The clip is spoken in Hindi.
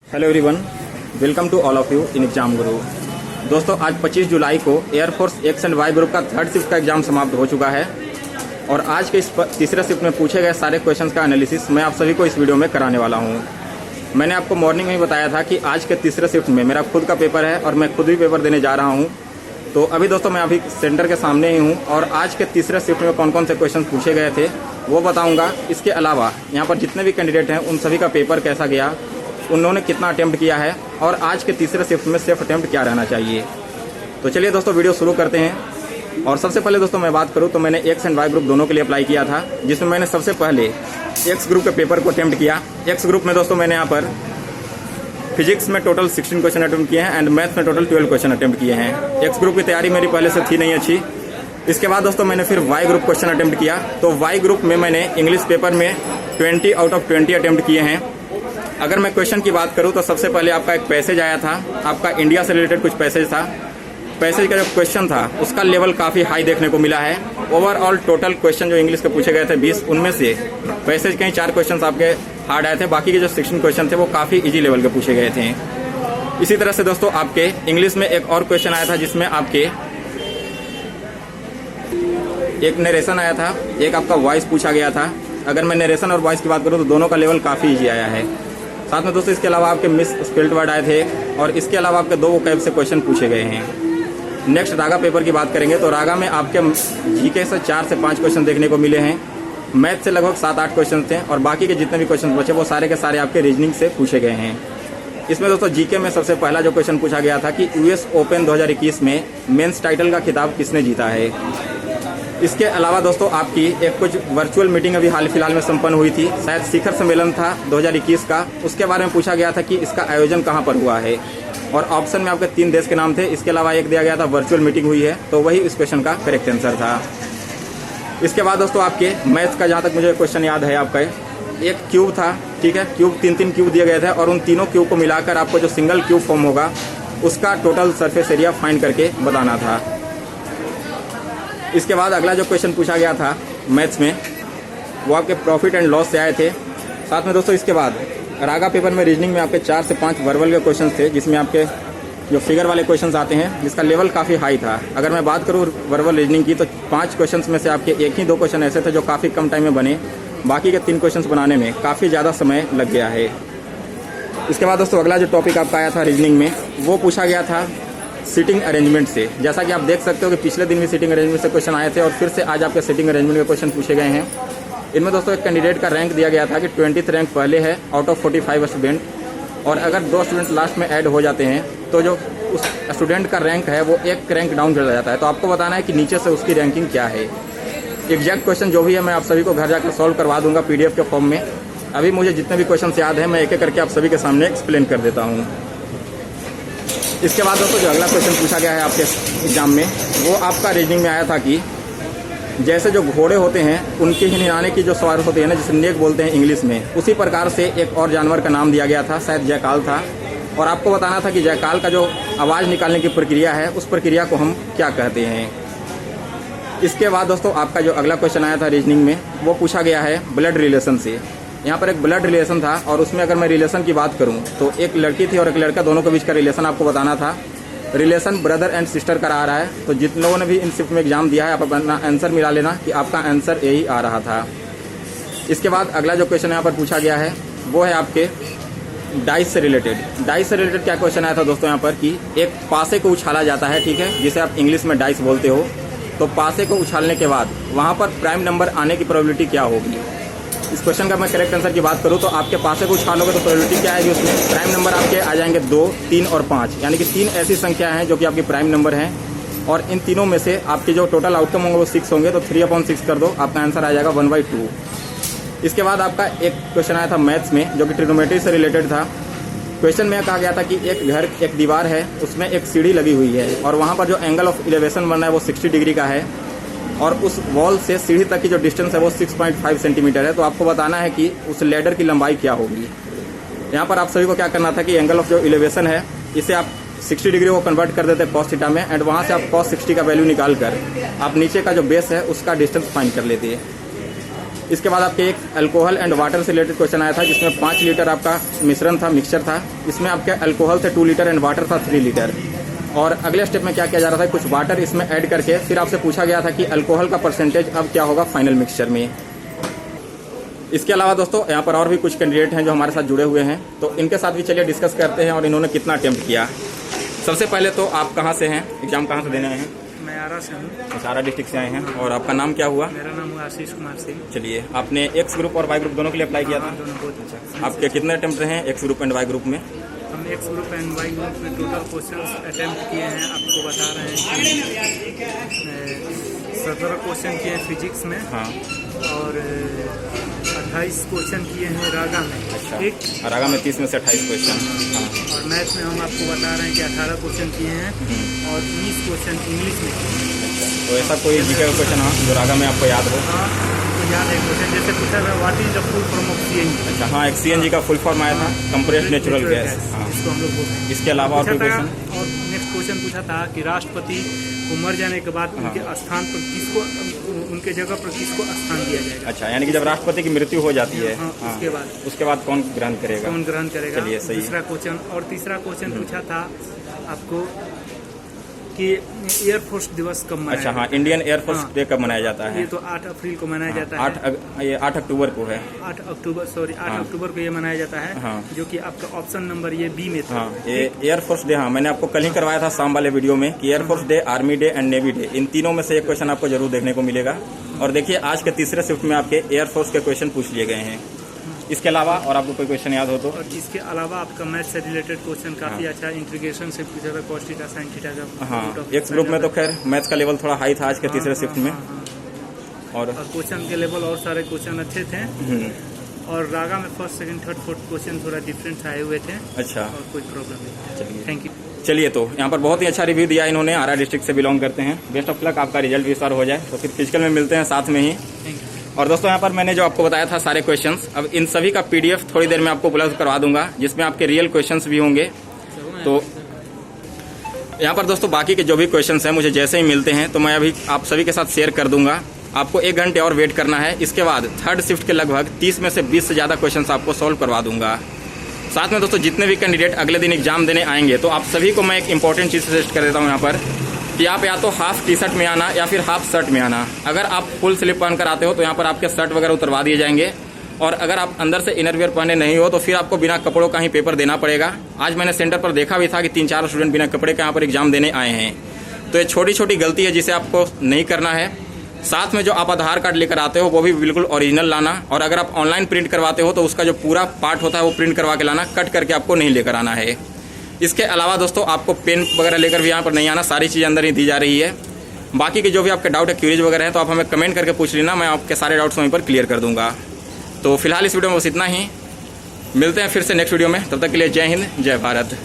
Hello everyone, welcome to all of you in Exam Guru. दोस्तों, आज 25 जुलाई को air force X and Y group का थर्ड शिफ्ट का एग्जाम समाप्त हो चुका है और आज के इस तीसरे शिफ्ट में पूछे गए सारे क्वेश्चंस का एनालिसिस मैं आप सभी को इस वीडियो में कराने वाला हूं। मैंने आपको मॉर्निंग में ही बताया था कि आज के तीसरे शिफ्ट में मेरा खुद का पेपर है और मैं खुद भी पेपर देने जा रहा हूँ। तो अभी दोस्तों मैं अभी सेंटर के सामने ही हूँ और आज के तीसरे शिफ्ट में कौन कौन से क्वेश्चन पूछे गए थे वो बताऊँगा। इसके अलावा यहाँ पर जितने भी कैंडिडेट हैं उन सभी का पेपर कैसा गया, उन्होंने कितना अटेम्प्ट किया है और आज के तीसरे शिफ्ट में सेफ अटेम्प्ट क्या रहना चाहिए। तो चलिए दोस्तों वीडियो शुरू करते हैं। और सबसे पहले दोस्तों मैं बात करूं तो मैंने एक्स एंड वाई ग्रुप दोनों के लिए अप्लाई किया था, जिसमें मैंने सबसे पहले एक्स ग्रुप के पेपर को अटेम्प्ट किया। एक्स ग्रुप में दोस्तों मैंने यहाँ पर फिजिक्स में टोटल 16 क्वेश्चन अटेम्प्ट किए हैं एंड मैथ्स में टोटल 12 क्वेश्चन अटेम्प्ट किए हैं। एक्स ग्रुप की तैयारी मेरी पहले से थी नहीं अच्छी। इसके बाद दोस्तों मैंने फिर वाई ग्रुप क्वेश्चन अटेम्प्ट किया। तो वाई ग्रुप में मैंने इंग्लिश पेपर में 20 आउट ऑफ 20 अटेम्प्ट किए हैं। अगर मैं क्वेश्चन की बात करूं तो सबसे पहले आपका एक पैसेज आया था, आपका इंडिया से रिलेटेड कुछ पैसेज था। पैसेज का जो क्वेश्चन था उसका लेवल काफ़ी हाई देखने को मिला है। ओवरऑल टोटल क्वेश्चन जो इंग्लिश के पूछे गए थे 20, उनमें से पैसेज के 4 क्वेश्चन आपके हार्ड आए थे, बाकी के जो 16 क्वेश्चन थे वो काफ़ी इजी लेवल के पूछे गए थे। इसी तरह से दोस्तों आपके इंग्लिश में एक और क्वेश्चन आया था जिसमें आपके एक नरेशन आया था, एक आपका वॉइस पूछा गया था। अगर मैं नरेशन और वॉइस की बात करूँ तो दोनों का लेवल काफ़ी ईजी आया है। साथ में दोस्तों इसके अलावा आपके मिस स्पेल्ड वर्ड आए थे और इसके अलावा आपके 2 वोकैब से क्वेश्चन पूछे गए हैं। नेक्स्ट रागा पेपर की बात करेंगे तो रागा में आपके जीके से 4 से 5 क्वेश्चन देखने को मिले हैं। मैथ से लगभग 7-8 क्वेश्चन थे और बाकी के जितने भी क्वेश्चन बचे वो सारे के सारे आपके रीजनिंग से पूछे गए हैं। इसमें दोस्तों जीके में सबसे पहला जो क्वेश्चन पूछा गया था कि यूएस ओपन 2021 में मेंस टाइटल का खिताब किसने जीता है। इसके अलावा दोस्तों आपकी एक कुछ वर्चुअल मीटिंग अभी हाल फिलहाल में संपन्न हुई थी, शायद शिखर सम्मेलन था 2021 का। उसके बारे में पूछा गया था कि इसका आयोजन कहां पर हुआ है और ऑप्शन में आपके 3 देश के नाम थे। इसके अलावा एक दिया गया था वर्चुअल मीटिंग हुई है, तो वही इस क्वेश्चन का करेक्ट आंसर था। इसके बाद दोस्तों आपके मैथ्स का जहाँ तक मुझे क्वेश्चन याद है, आपका एक क्यूब था, ठीक है। क्यूब 3 क्यूब दिए गए थे और उन तीनों क्यूब को मिलाकर आपको जो सिंगल क्यूब फॉर्म होगा उसका टोटल सरफेस एरिया फाइंड करके बताना था। इसके बाद अगला जो क्वेश्चन पूछा गया था मैथ्स में वो आपके प्रॉफिट एंड लॉस से आए थे। साथ में दोस्तों इसके बाद रागा पेपर में रीजनिंग में आपके 4 से 5 वर्बल के क्वेश्चन थे, जिसमें आपके जो फिगर वाले क्वेश्चंस आते हैं जिसका लेवल काफ़ी हाई था। अगर मैं बात करूँ वर्बल रीजनिंग की तो 5 क्वेश्चंस में से आपके 1 ही 2 क्वेश्चन ऐसे थे जो काफ़ी कम टाइम में बने, बाकी के 3 क्वेश्चंस बनाने में काफ़ी ज़्यादा समय लग गया है। इसके बाद दोस्तों अगला जो टॉपिक आपका आया था रीजनिंग में वो पूछा गया था सीटिंग अरेंजमेंट से। जैसा कि आप देख सकते हो कि पिछले दिन भी सीटिंग अरेंजमेंट से क्वेश्चन आए थे और फिर से आज आपके सीटिंग अरेंजमेंट के क्वेश्चन पूछे गए हैं। इनमें दोस्तों एक कैंडिडेट का रैंक दिया गया था कि 20th रैंक पहले है आउट ऑफ 45 स्टूडेंट, और अगर 2 स्टूडेंट लास्ट में ऐड हो जाते हैं तो जो उस स्टूडेंट का रैंक है वो एक रैंक डाउन चला जाता है। तो आपको बताना है कि नीचे से उसकी रैंकिंग क्या है। एग्जैक्ट क्वेश्चन जो भी है मैं आप सभी को घर जाकर सॉल्व करवा दूंगा PDF के फॉर्म में। अभी मुझे जितने भी क्वेश्चन याद है मैं एक एक करके आप सभी के सामने एक्सप्लेन कर देता हूँ। इसके बाद दोस्तों जो अगला क्वेश्चन पूछा गया है आपके एग्जाम में वो आपका रीजनिंग में आया था कि जैसे जो घोड़े होते हैं उनके हिलाने की जो सवार होती है ना, जिसे नेक बोलते हैं इंग्लिश में, उसी प्रकार से एक और जानवर का नाम दिया गया था, शायद जयकाल था। और आपको बताना था कि जयकाल का जो आवाज़ निकालने की प्रक्रिया है उस प्रक्रिया को हम क्या कहते हैं। इसके बाद दोस्तों आपका जो अगला क्वेश्चन आया था रीजनिंग में वो पूछा गया है ब्लड रिलेशन से। यहाँ पर एक ब्लड रिलेशन था और उसमें अगर मैं रिलेशन की बात करूँ तो एक लड़की थी और एक लड़का, दोनों के बीच का रिलेशन आपको बताना था। रिलेशन ब्रदर एंड सिस्टर का आ रहा है। तो जिन लोगों ने भी इन शिफ्ट में एग्जाम दिया है आप अपना आंसर मिला लेना कि आपका आंसर यही आ रहा था। इसके बाद अगला जो क्वेश्चन यहाँ पर पूछा गया है वो है आपके डाइस से रिलेटेड। डाइस से रिलेटेड क्या क्वेश्चन आया था दोस्तों यहाँ पर कि एक पासे को उछाला जाता है, ठीक है, जिसे आप इंग्लिश में डाइस बोलते हो। तो पासे को उछालने के बाद वहाँ पर प्राइम नंबर आने की प्रोबेबिलिटी क्या होगी। इस क्वेश्चन का मैं करेक्ट आंसर की बात करूँ तो आपके पासे को उछालोगे तो प्रोबेबिलिटी क्या आएगी, उसमें प्राइम नंबर आपके आ जाएंगे 2, 3 और 5, यानी कि 3 ऐसी संख्या हैं जो कि आपकी प्राइम नंबर हैं। और इन तीनों में से आपके जो टोटल आउटकम होंगे वो 6 होंगे, तो 3/6 कर दो, आपका आंसर आ जाएगा 1/2। इसके बाद आपका एक क्वेश्चन आया था मैथ्स में जो कि ट्रिग्नोमेट्री से रिलेटेड था। क्वेश्चन में कहा गया था कि एक घर, एक दीवार है, उसमें एक सीढ़ी लगी हुई है और वहाँ पर जो एंगल ऑफ एलिवेशन बन रहा है वो 60 डिग्री का है और उस वॉल से सीढ़ी तक की जो डिस्टेंस है वो 6.5 सेंटीमीटर है। तो आपको बताना है कि उस लेडर की लंबाई क्या होगी। यहाँ पर आप सभी को क्या करना था कि एंगल ऑफ जो एलिवेशन है इसे आप 60 डिग्री को कन्वर्ट कर देते हैं cos थीटा में, एंड वहाँ से आप cos 60 का वैल्यू निकाल कर आप नीचे का जो बेस है उसका डिस्टेंस फाइंड कर लेते हैं। इसके बाद आपके एक अल्कोहल एंड वाटर से रिलेटेड क्वेश्चन आया था, जिसमें 5 लीटर आपका मिश्रण था, मिक्सचर था। इसमें आपके अल्कोहल से 2 लीटर एंड वाटर था 3 लीटर। और अगले स्टेप में क्या किया जा रहा था, कुछ वाटर इसमें ऐड करके फिर आपसे पूछा गया था कि अल्कोहल का परसेंटेज अब क्या होगा फाइनल मिक्सचर में। इसके अलावा दोस्तों यहाँ पर और भी कुछ कैंडिडेट हैं जो हमारे साथ जुड़े हुए हैं, तो इनके साथ भी चलिए डिस्कस करते हैं और इन्होंने कितना अटेम्प्ट किया। सबसे पहले तो आप कहाँ से हैं, एग्जाम कहाँ से देने आए हैं? मैं आरा से हूँ। आरा डिस्ट्रिक्ट से आए हैं। और आपका नाम क्या हुआ? मेरा नाम हुआ आशीष कुमार सिंह। चलिए, आपने एक्स ग्रुप और वाई ग्रुप दोनों के लिए अप्लाई किया था? दोनों बहुत अच्छा। आपके कितने अटेम्प्ट रहे हैं X group and Y group में? हम X group and Y group में टोटल क्वेश्चन अटेम्प्ट किए हैं, आपको बता रहे हैं कि 17 क्वेश्चन किए हैं फिजिक्स में। हाँ। और 28 क्वेश्चन किए हैं रागा में। अच्छा, ठीक। रागा में 30 में से 28 क्वेश्चन। हाँ। और मैथ्स में हम आपको बता रहे हैं कि 18 क्वेश्चन किए हैं और 19 क्वेश्चन इंग्लिश में किए हैं। अच्छा, तो ऐसा कोई जीके का क्वेश्चन हाँ जो रागा में आपको याद हो? हाँ, तो याद है क्वेश्चन, जैसे पूछा था what is the full form of CNG। अच्छा, हाँ, एक CNG का फुल फॉर्म आया था, कंप्रेस्ड नेचुरल गैस। हाँ, इसको हम लोग बोलते हैं। इसके अलावा और कोई क्वेश्चन? और नेक्स्ट क्वेश्चन पूछा था कि राष्ट्रपति को मर जाने के बाद उनके स्थान पर किसको, उनके जगह पर किसको स्थान दिया जाएगा। अच्छा, यानी कि जब राष्ट्रपति की मृत्यु हो जाती है, हाँ, उसके बाद कौन ग्रहण करेगा? कौन ग्रहण करेगा। चलिए, सही। दूसरा क्वेश्चन। और तीसरा क्वेश्चन पूछा था आपको कि एयरफोर्स दिवस कब मनाया। अच्छा, हाँ, इंडियन एयरफोर्स डे कब मनाया जाता है? ये तो 8 अप्रैल को मनाया जाता है। ये 8 अक्टूबर को है। 8 अक्टूबर को ये मनाया जाता है। हाँ। जो कि आपका ऑप्शन नंबर ये बी में था। हाँ, ये एयरफोर्स डे। हाँ, मैंने आपको कल ही करवाया था शाम वाले वीडियो में कि air force day, army day and navy day, इन तीनों में से एक क्वेश्चन आपको जरूर देखने को मिलेगा। और देखिए, आज के तीसरे शिफ्ट में आपके एयरफोर्स के क्वेश्चन पूछ लिए गए हैं। इसके अलावा और आपको कोई क्वेश्चन याद हो तो? और इसके अलावा आपका मैथ से रिलेटेड क्वेश्चन काफी अच्छा, इंटीग्रेशन से पूछा था, cos थीटा sin थीटा का। हाँ, एक्स ग्रुप में तो खैर मैथ्स का लेवल थोड़ा हाई था आज के तीसरे शिफ्ट में। और क्वेश्चन के लेवल और सारे क्वेश्चन अच्छे थे। और रागा में first second third fourth question थोड़ा डिफरेंट आए हुए थे। अच्छा, और कोई प्रॉब्लम नहीं। चलिए, थैंक यू। चलिए, तो यहाँ पर बहुत ही अच्छा रिव्यू दिया इन्होंने, आरा डिस्ट्रिक्ट से बिलोंग करते हैं। बेस्ट ऑफ लक, आपका रिजल्ट भी इस बार हो जाए। तो फिर फिजिकल में मिलते हैं साथ में ही। Thank you. और दोस्तों, यहाँ पर मैंने जो आपको बताया था सारे क्वेश्चंस, अब इन सभी का PDF थोड़ी देर में आपको उपलब्ध करवा दूंगा, जिसमें आपके रियल क्वेश्चंस भी होंगे। तो यहाँ पर दोस्तों बाकी के जो भी क्वेश्चंस हैं मुझे जैसे ही मिलते हैं तो मैं अभी आप सभी के साथ शेयर कर दूंगा। आपको 1 घंटे और वेट करना है। इसके बाद थर्ड शिफ्ट के लगभग 30 में से 20 से ज़्यादा क्वेश्चन आपको सॉल्व करवा दूंगा। साथ में दोस्तों जितने भी कैंडिडेट अगले दिन एग्जाम देने आएंगे, तो आप सभी को मैं एक इंपॉर्टेंट चीज़ सजेस्ट कर देता हूँ यहाँ पर कि आप या तो हाफ टी शर्ट में आना या फिर हाफ शर्ट में आना। अगर आप फुल स्लीव पहन कर आते हो तो यहाँ पर आपके शर्ट वगैरह उतरवा दिए जाएंगे। और अगर आप अंदर से इनरवियर पहने नहीं हो तो फिर आपको बिना कपड़ों का ही पेपर देना पड़ेगा। आज मैंने सेंटर पर देखा भी था कि 3-4 स्टूडेंट बिना कपड़े के यहाँ पर एग्जाम देने आए हैं। तो ये छोटी छोटी गलती है जिसे आपको नहीं करना है। साथ में जो आप आधार कार्ड लेकर आते हो वो भी बिल्कुल ओरिजिनल लाना। और अगर आप ऑनलाइन प्रिंट करवाते हो तो उसका जो पूरा पार्ट होता है वो प्रिंट करवा के लाना, कट करके आपको नहीं लेकर आना है। इसके अलावा दोस्तों आपको पेन वगैरह लेकर भी यहाँ पर नहीं आना, सारी चीज़ अंदर ही दी जा रही है। बाकी के जो भी आपके डाउट है, क्यूरीज वगैरह हैं, तो आप हमें कमेंट करके पूछ लेना, मैं आपके सारे डाउट्स वहीं पर क्लियर कर दूंगा। तो फिलहाल इस वीडियो में बस इतना ही। मिलते हैं फिर से नेक्स्ट वीडियो में, तब तक के लिए जय हिंद, जय भारत।